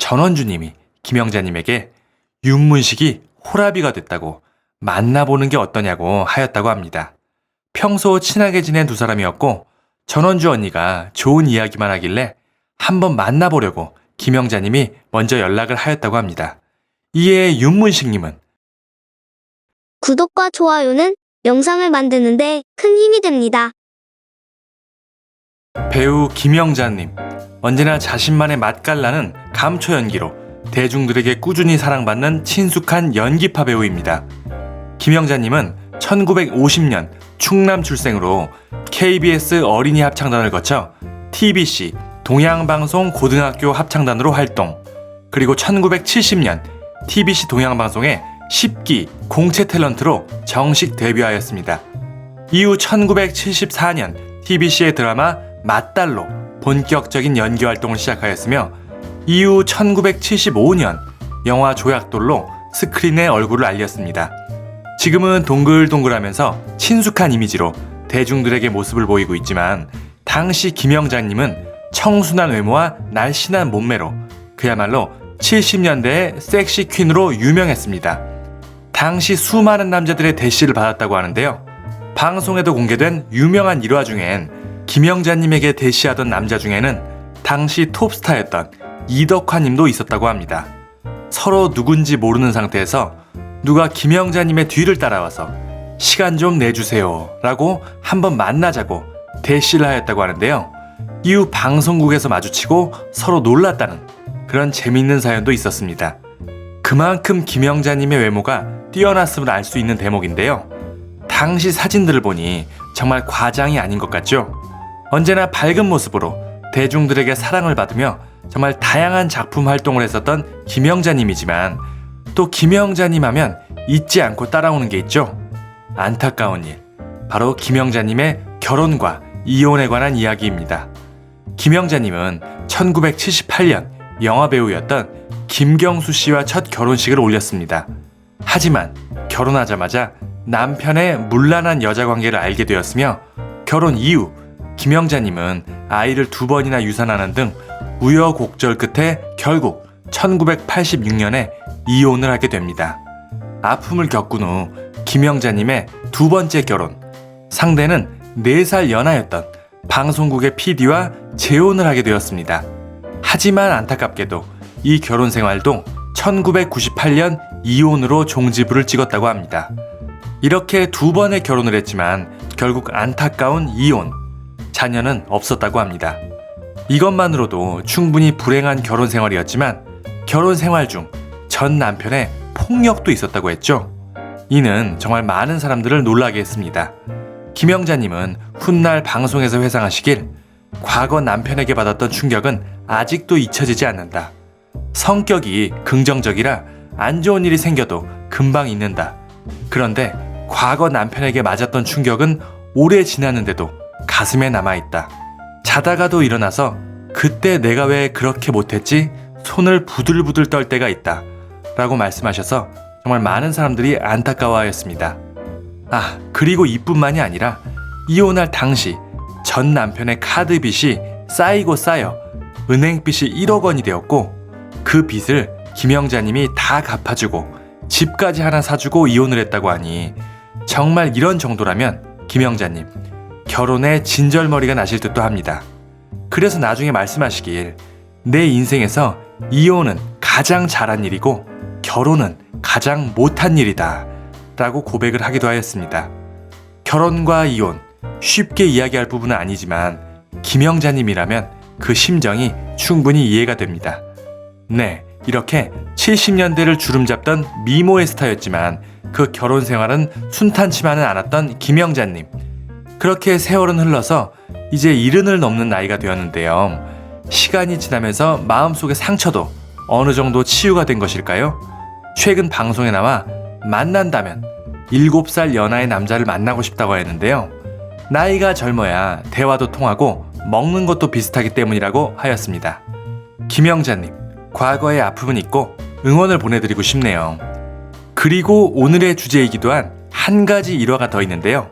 전원주님이 김영자님에게 윤문식이 호라비가 됐다고 만나보는 게 어떠냐고 하였다고 합니다. 평소 친하게 지낸 두 사람이었고 전원주 언니가 좋은 이야기만 하길래 한번 만나보려고 김영자님이 먼저 연락을 하였다고 합니다. 이에 윤문식님은 구독과 좋아요는 영상을 만드는데 큰 힘이 됩니다. 배우 김영자님, 언제나 자신만의 맛깔나는 감초 연기로 대중들에게 꾸준히 사랑받는 친숙한 연기파 배우입니다. 김영자님은 1950년 충남 출생으로 KBS 어린이 합창단을 거쳐 TBC 동양방송 고등학교 합창단으로 활동, 그리고 1970년 TBC 동양방송의 10기 공채 탤런트로 정식 데뷔하였습니다. 이후 1974년 TBC의 드라마 맞달로 본격적인 연기 활동을 시작하였으며 이후 1975년 영화 조약돌로 스크린에 얼굴을 알렸습니다. 지금은 동글동글하면서 친숙한 이미지로 대중들에게 모습을 보이고 있지만 당시 김영자님은 청순한 외모와 날씬한 몸매로 그야말로 70년대의 섹시 퀸으로 유명했습니다. 당시 수많은 남자들의 대시를 받았다고 하는데요. 방송에도 공개된 유명한 일화 중엔 김영자님에게 대시하던 남자 중에는 당시 톱스타였던 이덕화님도 있었다고 합니다. 서로 누군지 모르는 상태에서 누가 김영자님의 뒤를 따라와서 시간 좀 내주세요 라고 한번 만나자고 대시를 하였다고 하는데요. 이후 방송국에서 마주치고 서로 놀랐다는 그런 재미있는 사연도 있었습니다. 그만큼 김영자님의 외모가 뛰어났음을 알 수 있는 대목인데요. 당시 사진들을 보니 정말 과장이 아닌 것 같죠? 언제나 밝은 모습으로 대중들에게 사랑을 받으며 정말 다양한 작품 활동을 했었던 김영자님이지만 또 김영자님 하면 잊지 않고 따라오는 게 있죠. 안타까운 일, 바로 김영자님의 결혼과 이혼에 관한 이야기입니다. 김영자님은 1978년 영화배우였던 김경수 씨와 첫 결혼식을 올렸습니다. 하지만 결혼하자마자 남편의 문란한 여자관계를 알게 되었으며 결혼 이후 김영자님은 아이를 2번이나 유산하는 등 우여곡절 끝에 결국 1986년에 이혼을 하게 됩니다. 아픔을 겪은 후 김영자님의 두 번째 결혼, 상대는 4살 연하였던 방송국의 PD와 재혼을 하게 되었습니다. 하지만 안타깝게도 이 결혼 생활도 1998년 이혼으로 종지부를 찍었다고 합니다. 이렇게 2번의 결혼을 했지만 결국 안타까운 이혼, 자녀는 없었다고 합니다. 이것만으로도 충분히 불행한 결혼 생활이었지만 결혼 생활 중 전 남편의 폭력도 있었다고 했죠. 이는 정말 많은 사람들을 놀라게 했습니다. 김영자님은 훗날 방송에서 회상하시길 과거 남편에게 받았던 충격은 아직도 잊혀지지 않는다. 성격이 긍정적이라 안 좋은 일이 생겨도 금방 잊는다. 그런데 과거 남편에게 맞았던 충격은 오래 지났는데도 가슴에 남아있다. 자다가도 일어나서 그때 내가 왜 그렇게 못했지? 손을 부들부들 떨 때가 있다. 라고 말씀하셔서 정말 많은 사람들이 안타까워하였습니다. 그리고 이뿐만이 아니라 이혼할 당시 전 남편의 카드 빚이 쌓이고 쌓여 은행빚이 1억 원이 되었고 그 빚을 김영자님이 다 갚아주고 집까지 하나 사주고 이혼을 했다고 하니 정말 이런 정도라면 김영자님 결혼에 진절머리가 나실 듯도 합니다. 그래서 나중에 말씀하시길 내 인생에서 이혼은 가장 잘한 일이고 결혼은 가장 못한 일이다 라고 고백을 하기도 하였습니다. 결혼과 이혼 쉽게 이야기할 부분은 아니지만 김영자님이라면 그 심정이 충분히 이해가 됩니다. 네, 이렇게 70년대를 주름잡던 미모의 스타였지만 그 결혼 생활은 순탄치만은 않았던 김영자님. 그렇게 세월은 흘러서 이제 70을 넘는 나이가 되었는데요. 시간이 지나면서 마음속의 상처도 어느 정도 치유가 된 것일까요? 최근 방송에 나와 만난다면 7살 연하의 남자를 만나고 싶다고 했는데요. 나이가 젊어야 대화도 통하고 먹는 것도 비슷하기 때문이라고 하였습니다. 김영자님, 과거의 아픔은 있고 응원을 보내드리고 싶네요. 그리고 오늘의 주제이기도 한 한 가지 일화가 더 있는데요.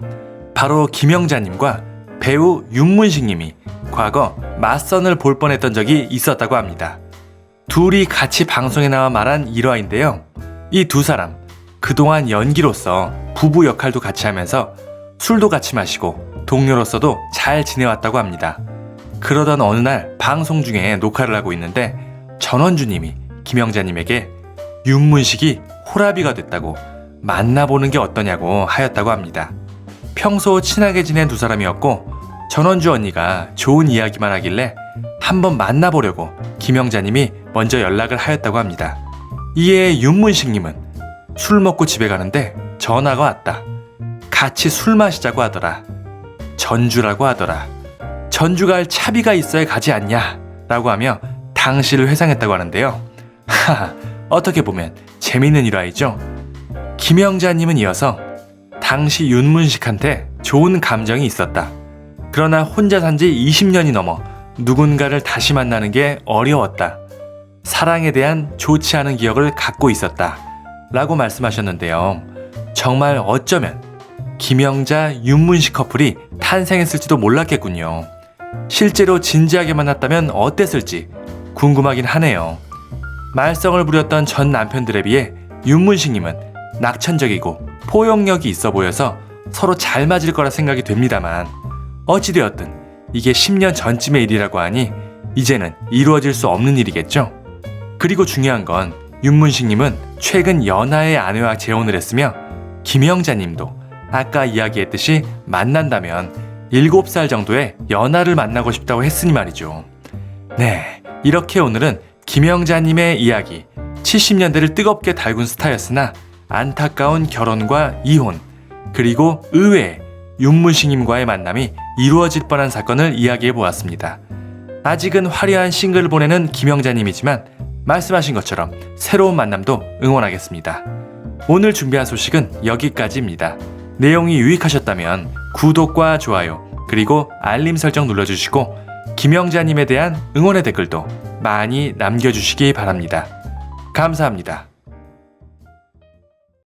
바로 김영자님과 배우 윤문식님이 과거 맞선을 볼 뻔했던 적이 있었다고 합니다. 둘이 같이 방송에 나와 말한 일화인데요. 이 두 사람 그동안 연기로서 부부 역할도 같이 하면서 술도 같이 마시고 동료로서도 잘 지내왔다고 합니다. 그러던 어느 날 방송 중에 녹화를 하고 있는데 전원주님이 김영자님에게 윤문식이 호라비가 됐다고 만나보는 게 어떠냐고 하였다고 합니다. 평소 친하게 지낸 두 사람이었고 전원주 언니가 좋은 이야기만 하길래 한번 만나보려고 김영자님이 먼저 연락을 하였다고 합니다. 이에 윤문식님은 술 먹고 집에 가는데 전화가 왔다. 같이 술 마시자고 하더라. 전주라고 하더라. 전주 갈 차비가 있어야 가지 않냐 라고 하며 당시를 회상했다고 하는데요. 하하, 어떻게 보면 재밌는 일화이죠. 김영자님은 이어서 당시 윤문식한테 좋은 감정이 있었다. 그러나 혼자 산 지 20년이 넘어 누군가를 다시 만나는 게 어려웠다. 사랑에 대한 좋지 않은 기억을 갖고 있었다. 라고 말씀하셨는데요. 정말 어쩌면 김영자, 윤문식 커플이 탄생했을지도 몰랐겠군요. 실제로 진지하게 만났다면 어땠을지 궁금하긴 하네요. 말썽을 부렸던 전 남편들에 비해 윤문식님은 낙천적이고 포용력이 있어 보여서 서로 잘 맞을 거라 생각이 됩니다만 어찌되었든 이게 10년 전쯤의 일이라고 하니 이제는 이루어질 수 없는 일이겠죠. 그리고 중요한 건 윤문식님은 최근 연하의 아내와 재혼을 했으며 김영자님도 아까 이야기했듯이 만난다면 7살 정도의 연하를 만나고 싶다고 했으니 말이죠. 네, 이렇게 오늘은 김영자님의 이야기 70년대를 뜨겁게 달군 스타였으나 안타까운 결혼과 이혼 그리고 의외의 윤문식님과의 만남이 이루어질 뻔한 사건을 이야기해 보았습니다. 아직은 화려한 싱글을 보내는 김영자님이지만 말씀하신 것처럼 새로운 만남도 응원하겠습니다. 오늘 준비한 소식은 여기까지입니다. 내용이 유익하셨다면 구독과 좋아요 그리고 알림 설정 눌러주시고 김영자님에 대한 응원의 댓글도 많이 남겨주시기 바랍니다. 감사합니다.